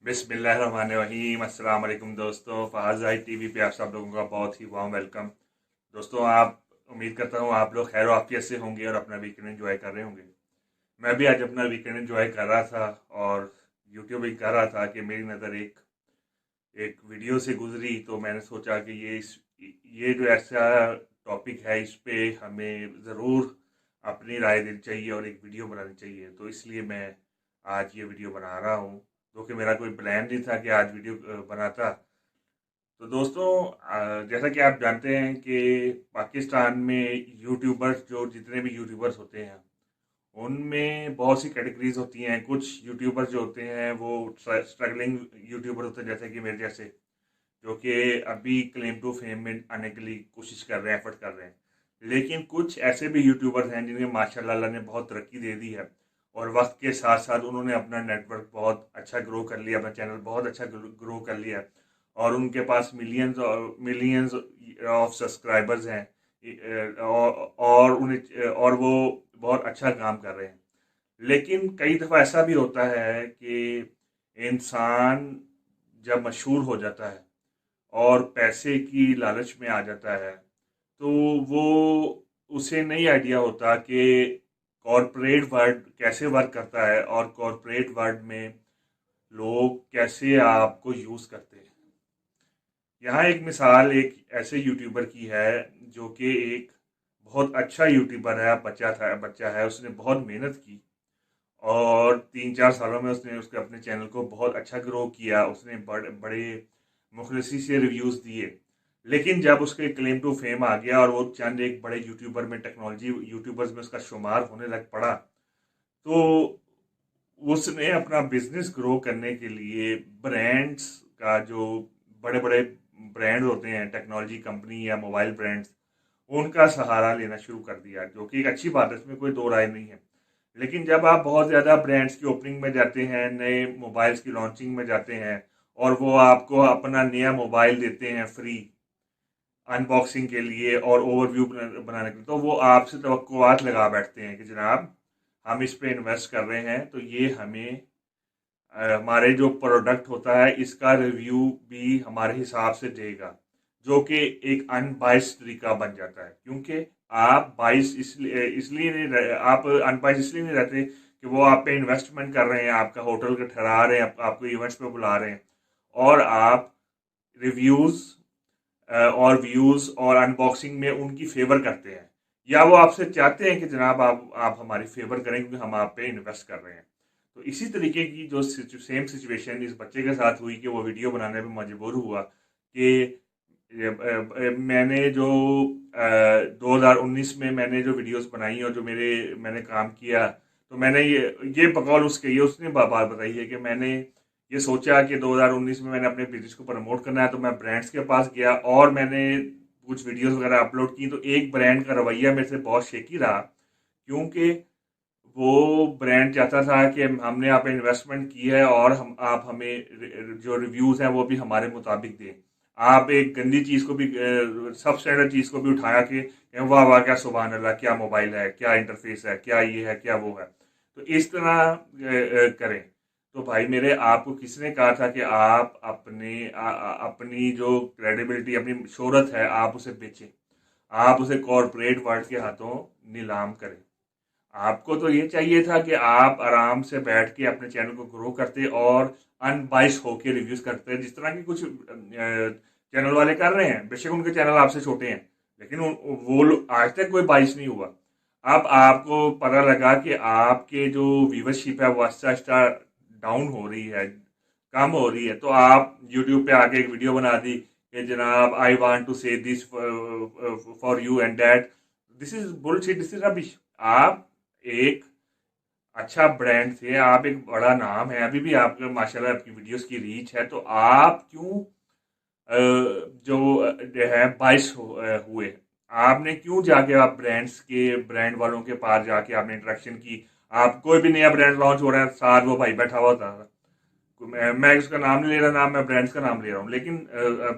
बिस्मिल्लाहिर्रहमानिर्रहीम। अस्सलाम वालेकुम दोस्तों, फ़ाज़ आई टीवी पे आप सब लोगों का बहुत ही वार्म वेलकम। दोस्तों, आप उम्मीद करता हूँ आप लोग खैर आफियत से होंगे और अपना वीकेंड एंजॉय कर रहे होंगे। मैं भी आज अपना वीकेंड एंजॉय कर रहा था और यूट्यूब भी कर रहा था कि मेरी नज़र एक एक वीडियो से गुजरी, तो मैंने सोचा कि ये जो ऐसा टॉपिक है इस पे हमें ज़रूर अपनी राय देनी चाहिए और एक वीडियो बनानी चाहिए। तो इसलिए मैं आज ये वीडियो बना रहा हूँ, जो कि मेरा कोई प्लान नहीं था कि आज वीडियो बनाता। तो दोस्तों, जैसा कि आप जानते हैं कि पाकिस्तान में यूट्यूबर्स, जो जितने भी यूट्यूबर्स होते हैं उनमें बहुत सी कैटेगरीज होती हैं। कुछ यूट्यूबर्स जो होते हैं वो स्ट्रगलिंग यूट्यूबर होते हैं, जैसे कि मेरे जैसे, जो कि अभी क्लेम टू फेम में आने के लिए कोशिश कर रहे हैं, एफर्ट कर रहे हैं। लेकिन कुछ ऐसे भी यूट्यूबर्स हैं जिन्हें माशाल्लाह अल्लाह ने बहुत तरक्की दे दी है और वक्त के साथ साथ उन्होंने अपना नेटवर्क बहुत अच्छा ग्रो कर लिया, अपना चैनल बहुत अच्छा ग्रो कर लिया और उनके पास मिलियंस ऑफ सब्सक्राइबर्स हैं और उन्हें और वो बहुत अच्छा काम कर रहे हैं। लेकिन कई दफ़ा ऐसा भी होता है कि इंसान जब मशहूर हो जाता है और पैसे की लालच में आ जाता है, तो वो उसे नहीं आइडिया होता कि कॉरपोरेट वर्ल्ड कैसे वर्क करता है और कॉरपोरेट वर्ल्ड में लोग कैसे आपको यूज़ करते हैं। यहाँ एक मिसाल एक ऐसे यूट्यूबर की है जो कि एक बहुत अच्छा यूट्यूबर है, बच्चा है, उसने बहुत मेहनत की और 3-4 सालों में उसने उसके अपने चैनल को बहुत अच्छा ग्रो किया। उसने बड़े बड़े मुखलसी से रिव्यूज़ दिए। लेकिन जब उसके क्लेम टू फेम आ गया और वो चंद एक बड़े यूट्यूबर में, टेक्नोलॉजी यूट्यूबर्स में उसका शुमार होने लग पड़ा, तो उसने अपना बिजनेस ग्रो करने के लिए ब्रांड्स का, जो बड़े बड़े ब्रांड होते हैं, टेक्नोलॉजी कंपनी या मोबाइल ब्रांड्स, उनका सहारा लेना शुरू कर दिया, जो कि एक अच्छी बात है, इसमें कोई दो राय नहीं है। लेकिन जब आप बहुत ज़्यादा ब्रांड्स की ओपनिंग में जाते हैं, नए मोबाइल्स की लॉन्चिंग में जाते हैं और वो आपको अपना नया मोबाइल देते हैं फ्री अनबॉक्सिंग के लिए और ओवरव्यू बनाने के लिए, तो वो आपसे तवक्कुआत लगा बैठते हैं कि जनाब हम इस पे इन्वेस्ट कर रहे हैं तो ये हमें हमारे जो प्रोडक्ट होता है इसका रिव्यू भी हमारे हिसाब से देगा, जो कि एक अनबाइस्ड तरीका बन जाता है। क्योंकि आप बाइस इसलिए इसलिए नहीं आप अनबाइस्ड इसलिए नहीं रहते कि वो आप पे इन्वेस्टमेंट कर रहे हैं, आपका होटल का ठहरा रहे हैं, आपको इवेंट्स पे बुला रहे हैं और आप रिव्यूज और व्यूज और अनबॉक्सिंग में उनकी फेवर करते हैं, या वो आपसे चाहते हैं कि जनाब आप हमारी फेवर करें क्योंकि हम आप पे इन्वेस्ट कर रहे हैं। तो इसी तरीके की जो सेम सिचुएशन इस बच्चे के साथ हुई कि वो वीडियो बनाने में मजबूर हुआ कि मैंने जो 2019 में मैंने जो वीडियोस बनाई और जो मैंने काम किया, तो मैंने ये बकौल उसके, ये उसने बात बताई है कि मैंने ये सोचा कि 2019 में मैंने अपने बिजनेस को प्रमोट करना है, तो मैं ब्रांड्स के पास गया और मैंने कुछ वीडियोस वगैरह अपलोड की। तो एक ब्रांड का रवैया मेरे से बहुत शेकी रहा, क्योंकि वो ब्रांड चाहता था कि हमने आप इन्वेस्टमेंट की है और हम आप हमें जो रिव्यूज हैं वो भी हमारे मुताबिक दें। आप एक गंदी चीज को भी, सब स्टैंडर्ड चीज को भी उठाया कि वाह वाह क्या सुभान अल्लाह, क्या मोबाइल है, क्या इंटरफेस है, क्या ये है, क्या वो है, तो इस तरह करें। तो भाई मेरे, आपको किसने कहा था कि आप अपनी जो क्रेडिबिलिटी, अपनी शोहरत है, आप उसे बेचें, आप उसे कॉरपोरेट वर्ल्ड के हाथों नीलाम करें? आपको तो ये चाहिए था कि आप आराम से बैठ के अपने चैनल को ग्रो करते और अनबाइस होके रिव्यूज करते, जिस तरह के कुछ चैनल वाले कर रहे हैं। बेशक उनके चैनल आपसे छोटे हैं, लेकिन वो आज तक कोई बाइस नहीं हुआ। अब आपको पता लगा कि आपके जो व्यूवरशिप है वो आहिस्ता आहिस्ता डाउन हो रही है, कम हो रही है, तो आप यूट्यूब पे आके एक वीडियो बना दी कि जनाब आई वांट टू से this for you and that. This is bullshit, this is rubbish. आप एक अच्छा ब्रांड थे, आप एक बड़ा नाम है, अभी भी आपके माशाल्लाह आपकी वीडियोस की रीच है, तो आप क्यों जो है बाइस हुए? आपने क्यों जाके आप ब्रांड वालों के पास जाके आपने इंटरेक्शन की? आप कोई भी नया ब्रांड लॉन्च हो रहा है, साथ वो भाई बैठा हुआ था। मैं उसका नाम नहीं ले रहा, नाम मैं ब्रांड्स का नाम ले रहा हूँ, लेकिन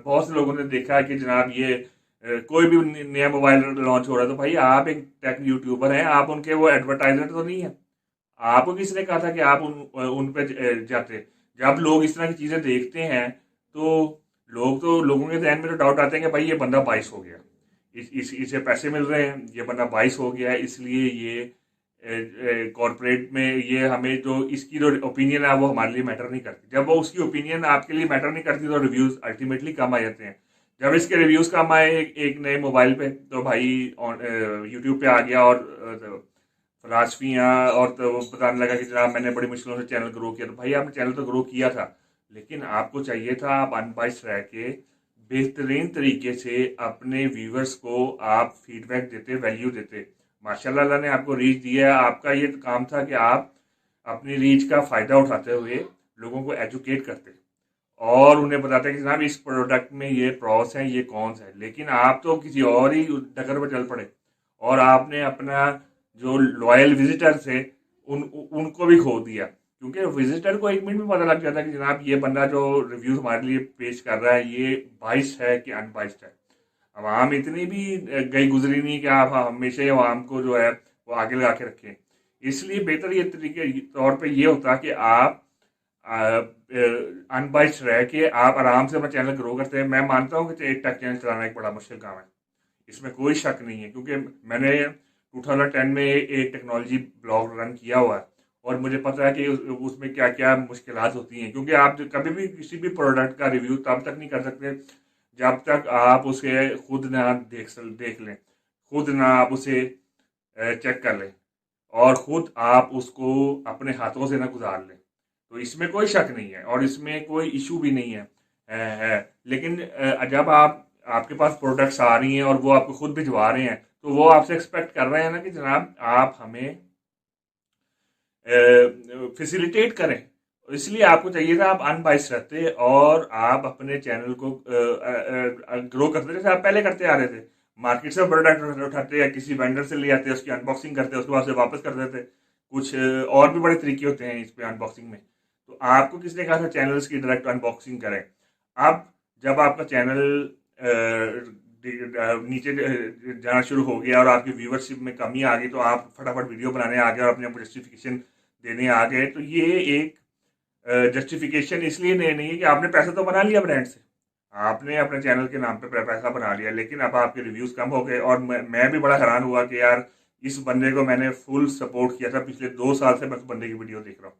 बहुत से लोगों ने देखा है कि जनाब ये कोई भी नया मोबाइल लॉन्च हो रहा है, तो भाई आप एक टेक यूट्यूबर हैं, आप उनके वो एडवर्टाइजर तो नहीं है। आपको किसने कहा था कि आप उन पे जाते? जब लोग इस तरह की चीज़ें देखते हैं तो लोगों के जहन में तो डाउट आते हैं कि भाई ये बंदा बाइस हो गया, इसे पैसे मिल रहे हैं, ये बंदा बाइस हो गया है, इसलिए ये कॉरपोरेट में ये हमें जो इसकी जो ओपिनियन है वो हमारे लिए मैटर नहीं करती। जब वो उसकी ओपिनियन आपके लिए मैटर नहीं करती तो रिव्यूज अल्टीमेटली कम आ जाते हैं। जब इसके रिव्यूज कम आए एक नए मोबाइल पे तो भाई यूट्यूब पे आ गया और फिलासफियाँ और तो वो बताने लगा कि जनाब मैंने बड़ी मुश्किलों से चैनल ग्रो किया। तो भाई आपने चैनल तो ग्रो किया था, लेकिन आपको चाहिए था आप अनबाइस्ड रह के बेहतरीन तरीके से अपने व्यूवर्स को आप फीडबैक देते, वैल्यू देते। माशाल्लाह अल्लाह ने आपको रीच दिया है। आपका ये काम था कि आप अपनी रीच का फायदा उठाते हुए लोगों को एजुकेट करते और उन्हें बताते कि जनाब इस प्रोडक्ट में ये प्रॉस हैं, ये कॉन्स हैं। लेकिन आप तो किसी और ही डगर पर चल पड़े और आपने अपना जो लॉयल विजिटर थे उनको भी खो दिया, क्योंकि विजिटर को एक मिनट में पता लग जाता है कि जनाब ये बंदा जो रिव्यू हमारे लिए पेश कर रहा है ये बाइस्ड है कि अनबाइस्ड है। अवाम इतनी भी गई गुजरी नहीं कि आप हमेशा ही अवाम को जो है वो आगे लगा के रखें। इसलिए बेहतर ये तरीके तौर पे ये होता कि आप अनबाइस्ड रह के आप आराम से अपना चैनल ग्रो करते हैं। मैं मानता हूँ कि एक टेक चैनल चलाना एक बड़ा मुश्किल काम है, इसमें कोई शक नहीं है, क्योंकि मैंने 2010 में एक टेक्नोलॉजी ब्लॉग रन किया हुआ है और मुझे पता है कि उसमें क्या क्या मुश्किलात होती हैं। क्योंकि आप कभी भी किसी भी प्रोडक्ट का रिव्यू तब तक नहीं कर सकते जब तक आप उसे खुद ना देख लें, खुद ना आप उसे चेक कर लें और खुद आप उसको अपने हाथों से ना गुजार लें। तो इसमें कोई शक नहीं है और इसमें कोई इशू भी नहीं है। लेकिन जब आपके पास प्रोडक्ट्स आ रही हैं और वो आपको खुद भिजवा रहे हैं तो वो आपसे एक्सपेक्ट कर रहे हैं ना कि जनाब आप हमें फैसिलिटेट करें। इसलिए आपको चाहिए था आप अनबाइस्ड रहते और आप अपने चैनल को ग्रो करते जैसे आप पहले करते आ रहे थे। मार्केट से प्रोडक्ट उठाते या किसी वेंडर से ले आते, उसकी अनबॉक्सिंग करते, उसके बाद से वापस कर देते। कुछ और भी बड़े तरीके होते हैं इस पे अनबॉक्सिंग में। तो आपको किसने कहा था चैनल्स की डायरेक्ट अनबॉक्सिंग करें? अब जब आपका चैनल नीचे जाना शुरू हो गया और आपकी व्यूवरशिप में कमी आ गई तो आप फटाफट वीडियो बनाने आ गए और अपने जस्टिफिकेशन देने आ गए। तो ये एक जस्टिफिकेशन इसलिए नहीं है कि आपने पैसा तो बना लिया ब्रांड से, आपने अपने चैनल के नाम पे पैसा बना लिया, लेकिन अब आपके रिव्यूज कम हो गए। और मैं भी बड़ा हैरान हुआ कि यार इस बंदे को मैंने फुल सपोर्ट किया था, पिछले 2 साल से मैं उस बंदे की वीडियो देख रहा हूँ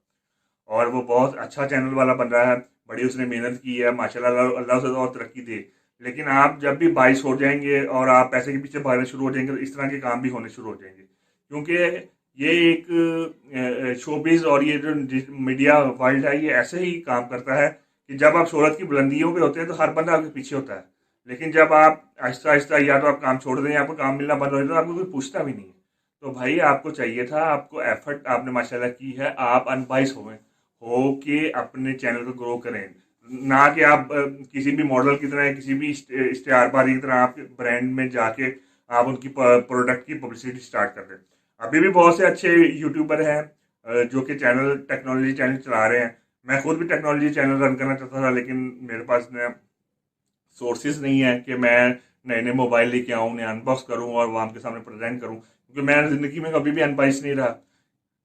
और वो बहुत अच्छा चैनल वाला बन रहा है, बड़ी उसने मेहनत की है माशाल्लाह, अल्लाह से और तरक्की दे। लेकिन आप जब भी बाइस हो जाएंगे और आप पैसे के पीछे भागने शुरू हो जाएंगे तो इस तरह के काम भी होने शुरू हो जाएंगे। क्योंकि ये एक शोबिज और ये जो मीडिया वर्ल्ड है ये ऐसे ही काम करता है कि जब आप शोहरत की बुलंदियों पे होते हैं तो हर बंदा आपके पीछे होता है, लेकिन जब आप आहिस्ता आहिस्ता या तो आप काम छोड़ दें, आपको काम मिलना बंद हो जाए तो आपको कोई पूछता भी नहीं है। तो भाई आपको चाहिए था, आपको एफर्ट आपने माशाल्लाह की है, आप अनबाइस हो के अपने चैनल को ग्रो करें, ना कि आप किसी भी मॉडल की तरह किसी भी इश्तेहारबाजी की तरह आप ब्रांड में जाके आप उनकी प्रोडक्ट की पब्लिसिटी स्टार्ट कर दें। अभी भी बहुत से अच्छे यूट्यूबर हैं जो कि चैनल टेक्नोलॉजी चैनल चला रहे हैं। मैं खुद भी टेक्नोलॉजी चैनल रन करना चाहता था, लेकिन मेरे पास न सोर्सेज नहीं है कि मैं नए नए मोबाइल लेके आऊँ, उन्हें अनबॉक्स करूँ और वहाँ के सामने प्रेजेंट करूँ, क्योंकि मैं ज़िंदगी में कभी भी अनबाइस नहीं रहा।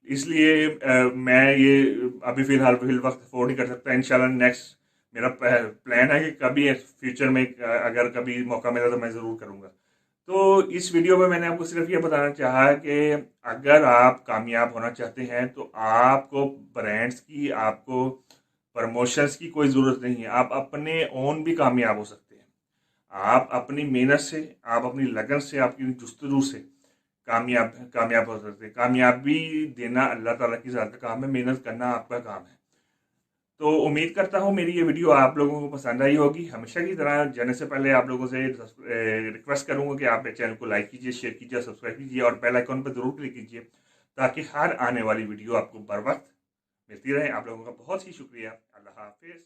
इसलिए मैं ये अभी फिल वक्त अफोर्ड नहीं कर सकता। इंशाल्लाह नेक्स्ट मेरा प्लान है कि कभी फ्यूचर में अगर कभी मौका मिला तो मैं ज़रूर करूँगा। तो इस वीडियो में मैंने आपको सिर्फ ये बताना चाहा कि अगर आप कामयाब होना चाहते हैं तो आपको ब्रांड्स की, आपको प्रमोशंस की कोई ज़रूरत नहीं है। आप अपने ओन भी कामयाब हो सकते हैं। आप अपनी मेहनत से, आप अपनी लगन से, आपकी जुस्तजू से कामयाब हो सकते हैं। कामयाबी देना अल्लाह ताला की ज़ात का काम है, मेहनत करना आपका काम है। तो उम्मीद करता हूँ मेरी ये वीडियो आप लोगों को पसंद आई होगी। हमेशा की तरह जाने से पहले आप लोगों से रिक्वेस्ट करूँगा कि आप मेरे चैनल को लाइक कीजिए, शेयर कीजिए, सब्सक्राइब कीजिए और बेल आइकन पर ज़रूर क्लिक कीजिए ताकि हर आने वाली वीडियो आपको बर वक्त मिलती रहे। आप लोगों का बहुत ही शुक्रिया। अल्लाह हाफिज़।